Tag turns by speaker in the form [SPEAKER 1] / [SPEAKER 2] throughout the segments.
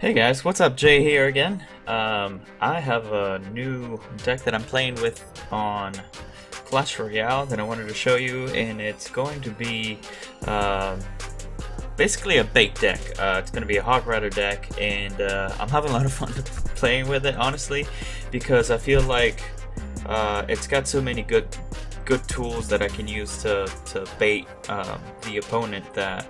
[SPEAKER 1] Hey guys, what's up? Jay here again. I have a new deck that I'm playing with on Clash Royale that I wanted to show you, and it's going to be basically a bait deck. It's going to be a Hog Rider deck, and I'm having a lot of fun playing with it, honestly, because I feel like it's got so many good tools that I can use to bait the opponent that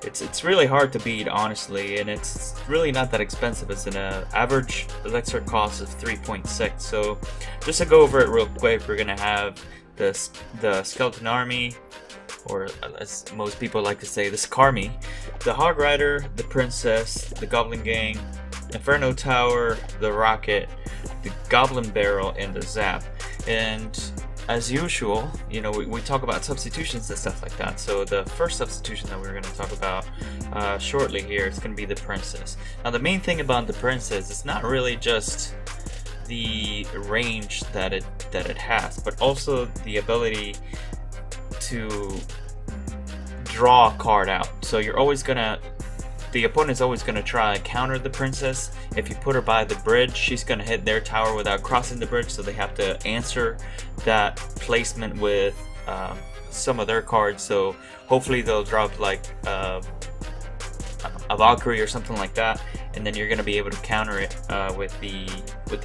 [SPEAKER 1] it's really hard to beat, honestly, and it's really not that expensive. It's an average elixir cost of 3.6. So just to go over it real quick, we're gonna have the skeleton army, or as most people like to say, the Skarmy, the Hog Rider, the Princess, the Goblin Gang, Inferno Tower, the Rocket, the Goblin Barrel, and the Zap. And as usual, you know, we talk about substitutions and stuff like that. So the first substitution that we're going to talk about shortly here is going to be the Princess. Now the main thing about the Princess is not really just the range that it has, but also the ability to draw a card out. So you're always gonna, the opponent's always gonna try and counter the Princess. If you put her by the bridge, she's gonna hit their tower without crossing the bridge, so they have to answer that placement with some of their cards. So hopefully they'll drop like a Valkyrie or something like that, and then you're gonna be able to counter it with the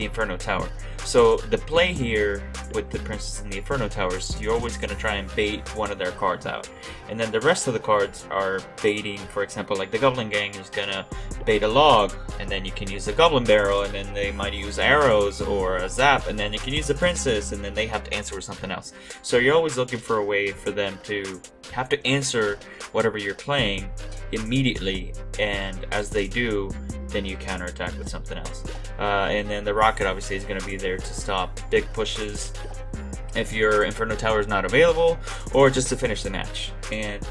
[SPEAKER 1] Inferno Tower. So the play here with the Princess and the Inferno Towers, you're always going to try and bait one of their cards out. And then the rest of the cards are baiting, for example, like the Goblin Gang is going to bait a log, and then you can use a Goblin Barrel, and then they might use arrows or a Zap, and then you can use the Princess, and then they have to answer with something else. So you're always looking for a way for them to have to answer whatever you're playing immediately, and as they do, then you counterattack with something else. And then the Rocket obviously is going to be there to stop big pushes if your Inferno Tower is not available, or just to finish the match. And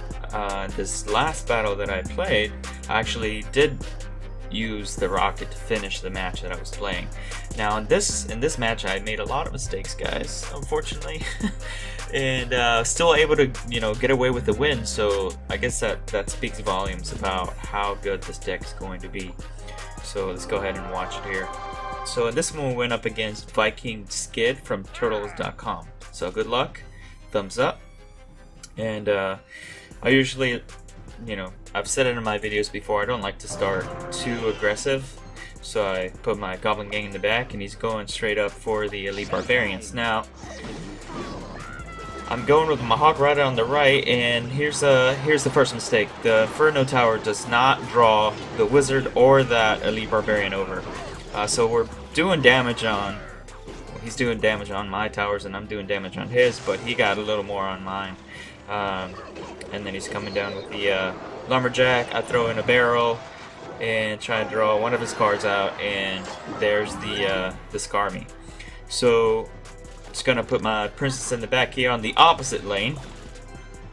[SPEAKER 1] this last battle that I played, I actually did use the Rocket to finish the match that I was playing. Now in this match I made a lot of mistakes, guys, unfortunately. And still able to, you know, get away with the win. So I guess that speaks volumes about how good this deck is going to be. So let's go ahead and watch it here. So in this one we went up against Viking Skid from Turtles.com. So good luck, thumbs up. And I usually, you know, I've said it in my videos before, I don't like to start too aggressive. So I put my Goblin Gang in the back, and he's going straight up for the Elite Barbarians. Now I'm going with my Hog Rider on the right, and here's the first mistake. The Inferno Tower does not draw the Wizard or that Elite Barbarian over. So we're doing damage on, well, he's doing damage on my towers, and I'm doing damage on his, but he got a little more on mine. And then he's coming down with the Lumberjack. I throw in a barrel and try to draw one of his cards out, and there's the Skarmy. So just gonna put my Princess in the back here on the opposite lane.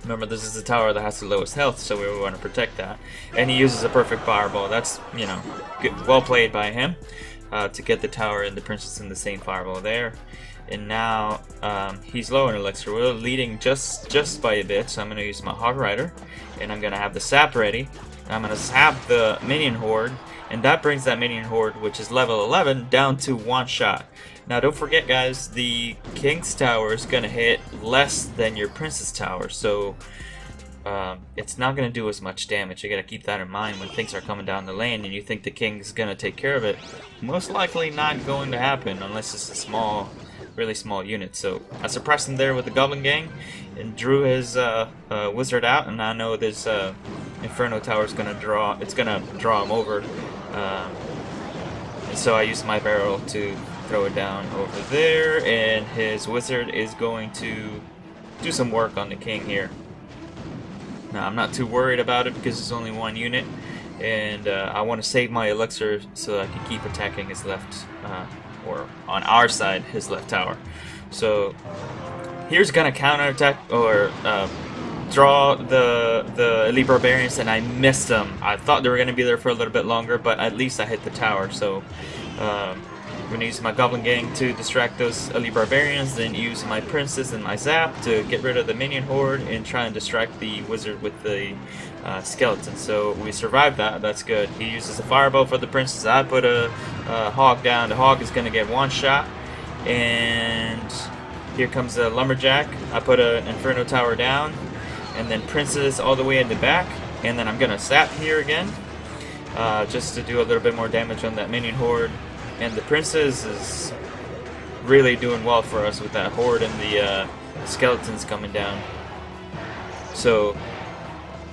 [SPEAKER 1] Remember, this is the tower that has the lowest health, so we want to protect that. And he uses a perfect fireball. That's, you know, good, well played by him to get the tower and the Princess in the same fireball there. And now he's low in elixir. We're leading just by a bit, so I'm gonna use my Hog Rider, and I'm gonna have the sap ready. I'm gonna sap the minion horde, and that brings that minion horde, which is level 11, down to one shot. Now don't forget, guys, the King's Tower is going to hit less than your Princess Tower, so it's not going to do as much damage. You got to keep that in mind when things are coming down the lane and you think the King's going to take care of it. Most likely not going to happen unless it's a small, really small unit. So I suppressed him there with the Goblin Gang and drew his Wizard out, and I know this Inferno Tower is going to draw. It's going to draw him over, and so I used my barrel to throw it down over there, and his Wizard is going to do some work on the King here. Now I'm not too worried about it because it's only one unit, and I want to save my elixir so I can keep attacking his left, or on our side, his left tower. So here's gonna counterattack or draw the Elite Barbarians, and I missed them. I thought they were gonna be there for a little bit longer, but at least I hit the tower. So gonna use my Goblin Gang to distract those elite barbarians, then use my princess and my zap to get rid of the minion horde and try and distract the wizard with the skeleton. So we survived that. That's good. He uses a fireball for the princess. I put a hog down. The hog is gonna get one shot, and here comes the lumberjack. I put an inferno tower down, and then princess all the way in the back, and then I'm gonna zap here again, just to do a little bit more damage on that minion horde. And the princess is really doing well for us with that horde and the skeletons coming down. So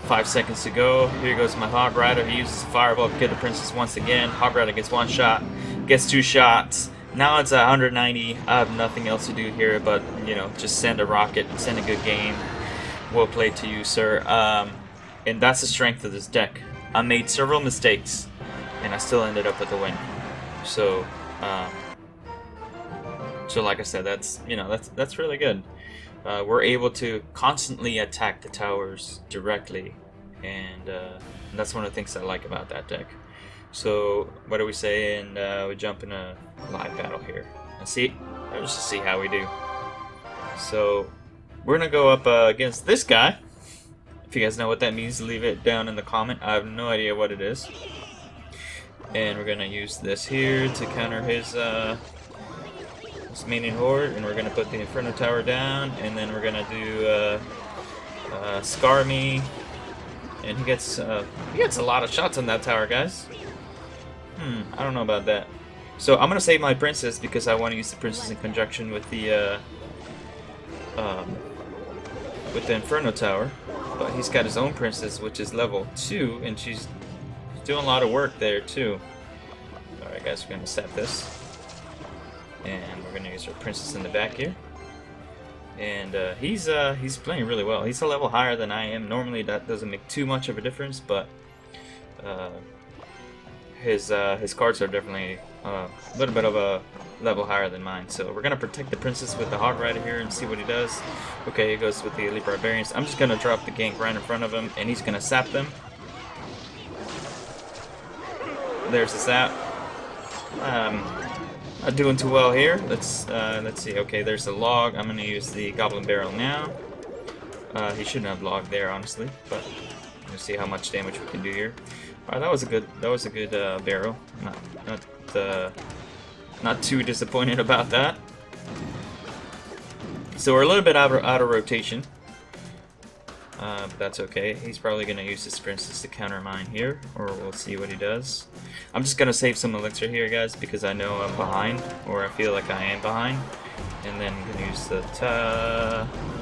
[SPEAKER 1] 5 seconds to go. Here goes my hog rider. He uses fireball to kill the princess once again. Hog rider gets one shot, gets two shots. Now it's 190. I have nothing else to do here but, you know, just send a rocket, send a good game. Well played to you, sir. And that's the strength of this deck. I made several mistakes, and I still ended up with a win. So, like I said, that's, you know, that's really good. We're able to constantly attack the towers directly, and that's one of the things I like about that deck. So, what do we say? And we jump in a live battle here. Let's just see how we do. So, we're gonna go up against this guy. If you guys know what that means, leave it down in the comment. I have no idea what it is. And we're gonna use this here to counter his minion horde, and we're gonna put the Inferno Tower down, and then we're gonna do Scar Me, and he gets a lot of shots on that tower, guys. I don't know about that. So I'm gonna save my princess because I want to use the princess in conjunction with the Inferno Tower, but he's got his own princess, which is level 2, and she's doing a lot of work there too. Alright guys, we're gonna set this, and we're gonna use our princess in the back here. And he's playing really well. He's a level higher than I am. Normally that doesn't make too much of a difference, but his cards are definitely a little bit of a level higher than mine. So we're gonna protect the princess with the hog rider here and see what he does. Okay, he goes with the elite barbarians. I'm just gonna drop the gank right in front of him, and he's gonna sap them. There's the zap. Not doing too well here. Let's see. Okay, there's the log. I'm gonna use the goblin barrel now. He shouldn't have logged there, honestly, but let's see how much damage we can do here. Alright, that was a good barrel. Not too disappointed about that. So we're a little bit out of rotation. But that's okay. He's probably going to use his princess to counter mine here, or we'll see what he does. I'm just going to save some elixir here, guys, because I know I'm behind, or I feel like I am behind. And then I'm going to use the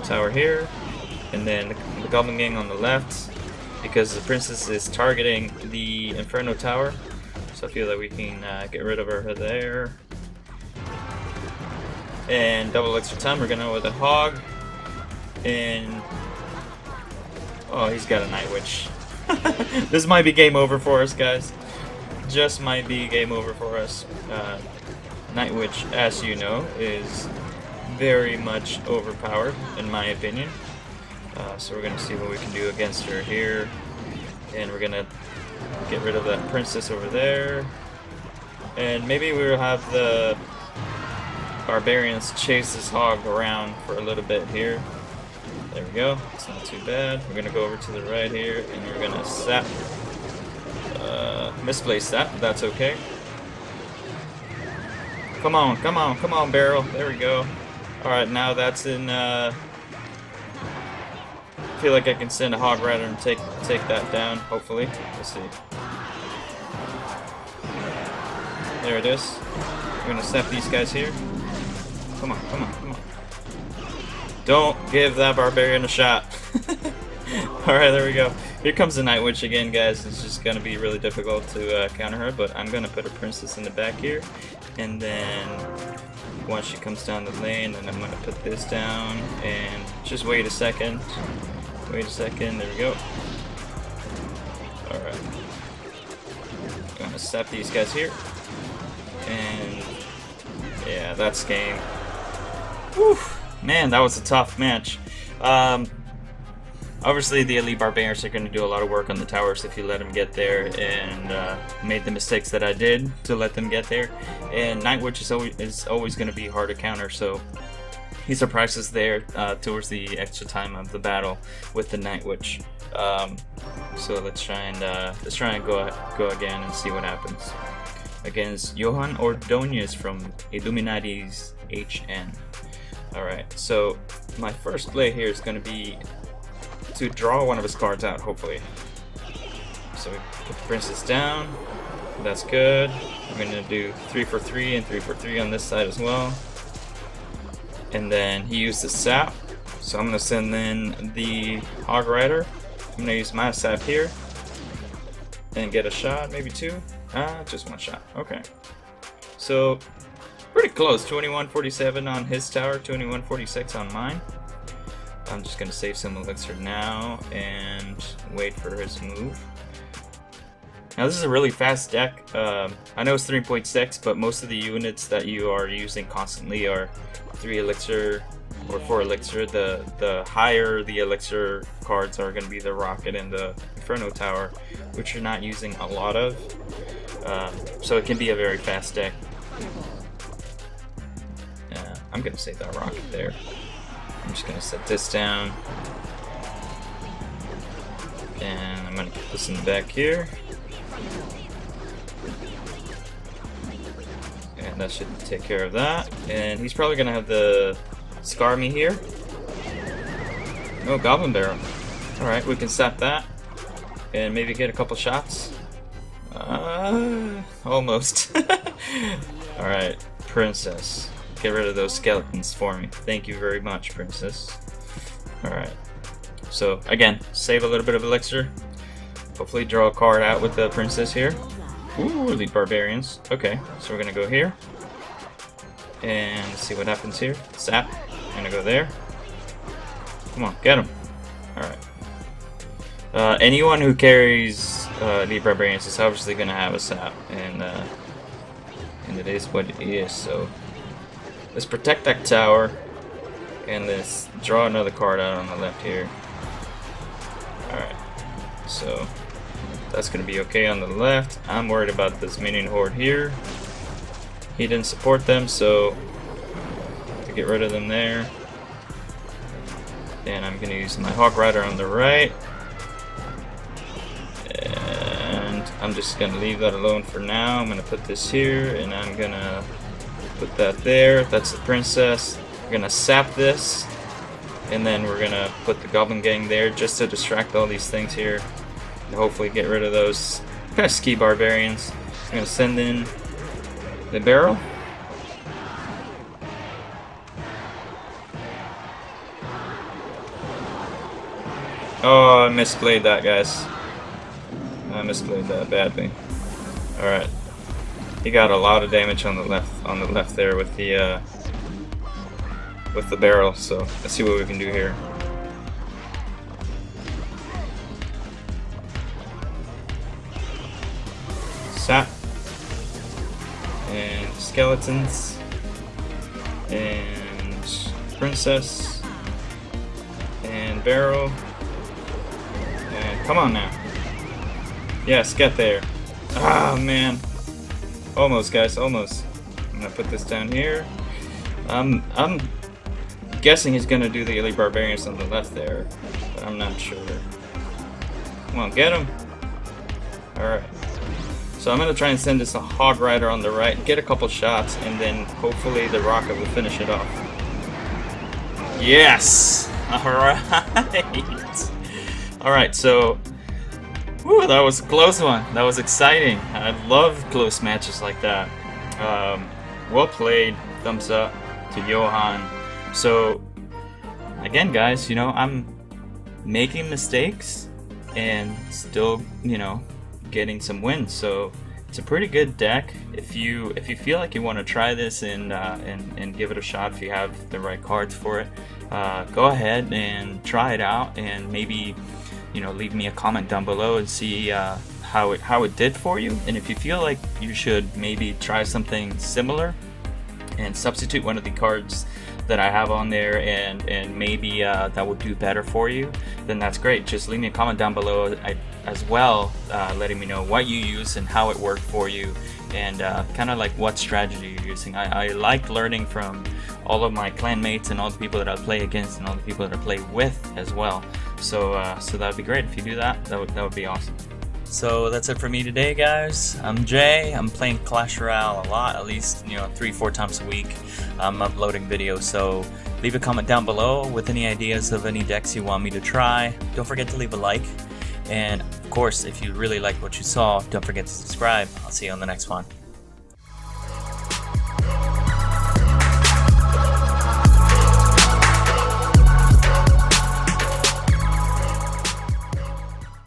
[SPEAKER 1] tower here, and then the Goblin Gang on the left, because the princess is targeting the Inferno Tower. So I feel that we can get rid of her there. And double elixir time, we're going to go with a hog. And oh, he's got a Night Witch. This might be game over for us, guys. Just might be game over for us. Night Witch, as you know, is very much overpowered, in my opinion. So we're going to see what we can do against her here. And we're going to get rid of that princess over there. And maybe we'll have the barbarians chase this hog around for a little bit here. There we go. It's not too bad. We're gonna go over to the right here, and we're gonna zap. Misplaced that, but that's okay. Come on, come on, come on, barrel. There we go. Alright, now that's in, I feel like I can send a hog rider and take that down, hopefully. Let's see. There it is. We're gonna zap these guys here. Come on, come on, come on. Don't give that barbarian a shot. Alright, there we go. Here comes the Night Witch again, guys. It's just going to be really difficult to counter her, but I'm going to put a princess in the back here. And then once she comes down the lane, then I'm going to put this down. And just wait a second. Wait a second. There we go. Alright. I'm going to zap these guys here. And yeah, that's game. Whew. Man, that was a tough match. Obviously, the elite barbarians are going to do a lot of work on the towers if you let them get there, and made the mistakes that I did to let them get there. And Night Witch is always going to be hard to counter, so he surprises there towards the extra time of the battle with the Night Witch. So let's try and go again and see what happens against Johan Ordonez from Illuminati's HN. Alright, so my first play here is going to be to draw one of his cards out, hopefully. So we put the princess down. That's good. I'm going to do 3 for 3 and 3 for 3 on this side as well. And then he used the sap, so I'm going to send in the Hog Rider. I'm going to use my sap here and get a shot, maybe 2. Just 1 shot. Okay. So pretty close. 2147 on his tower, 2146 on mine. I'm just going to save some elixir now and wait for his move. Now this is a really fast deck. I know it's 3.6, but most of the units that you are using constantly are 3 elixir or 4 elixir. The higher the elixir cards are going to be the Rocket and the Inferno Tower, which you're not using a lot of. So it can be a very fast deck. I'm going to save that Rocket there. I'm just going to set this down. And I'm going to put this in the back here. And that should take care of that. And he's probably going to have the Scar me here. No Goblin Barrel. Alright, we can sap that. And maybe get a couple shots. Almost. Alright, Princess. Get rid of those skeletons for me. Thank you very much, Princess. Alright. So, again, save a little bit of elixir. Hopefully draw a card out with the Princess here. Ooh, Elite Barbarians. Okay, so we're gonna go here. And see what happens here. Sap. I'm gonna go there. Come on, get him. Alright. Anyone who carries Elite Barbarians is obviously gonna have a sap. And it is what it is, so let's protect that tower, and let's draw another card out on the left here. Alright, so that's going to be okay on the left. I'm worried about this minion horde here. He didn't support them, so to get rid of them there. And I'm going to use my Hog Rider on the right. And I'm just going to leave that alone for now. I'm going to put this here, and I'm going to put that there. That's the Princess. We're gonna sap this, and then we're gonna put the Goblin Gang there just to distract all these things here, and hopefully get rid of those pesky barbarians. I'm gonna send in the barrel. Oh, I misplayed that, guys. I misplayed that badly. All right. He got a lot of damage on the left there with the barrel, so let's see what we can do here. Sap and skeletons and Princess and barrel, and come on now. Yes, get there. Ah, man. Almost, guys, almost. I'm gonna put this down here. I'm guessing he's gonna do the Elite Barbarians on the left there, but I'm not sure. Come on, get him. Alright. So I'm gonna try and send this a Hog Rider on the right, get a couple shots, and then hopefully the Rocket will finish it off. Yes! Alright. Alright, so whew, that was a close one. That was exciting. I love close matches like that. Well played. Thumbs up to Johan. So, again, guys, you know, I'm making mistakes and still, you know, getting some wins. So it's a pretty good deck. If you feel like you want to try this and give it a shot, if you have the right cards for it, go ahead and try it out, and maybe, you know, leave me a comment down below and see how it did for you. And if you feel like you should maybe try something similar and substitute one of the cards that I have on there, and maybe that would do better for you, then that's great. Just leave me a comment down below as well, letting me know what you use and how it worked for you, and kind of like what strategy you're using. I like learning from all of my clan mates and all the people that I play against and all the people that I play with as well. So that would be great if you do that. That would be awesome. So that's it for me today, guys. I'm Jay. I'm playing Clash Royale a lot, at least 3-4 times a week. I'm uploading videos, so leave a comment down below with any ideas of any decks you want me to try. Don't forget to leave a like, and of course, if you really like what you saw, don't forget to subscribe. I'll see you on the next one.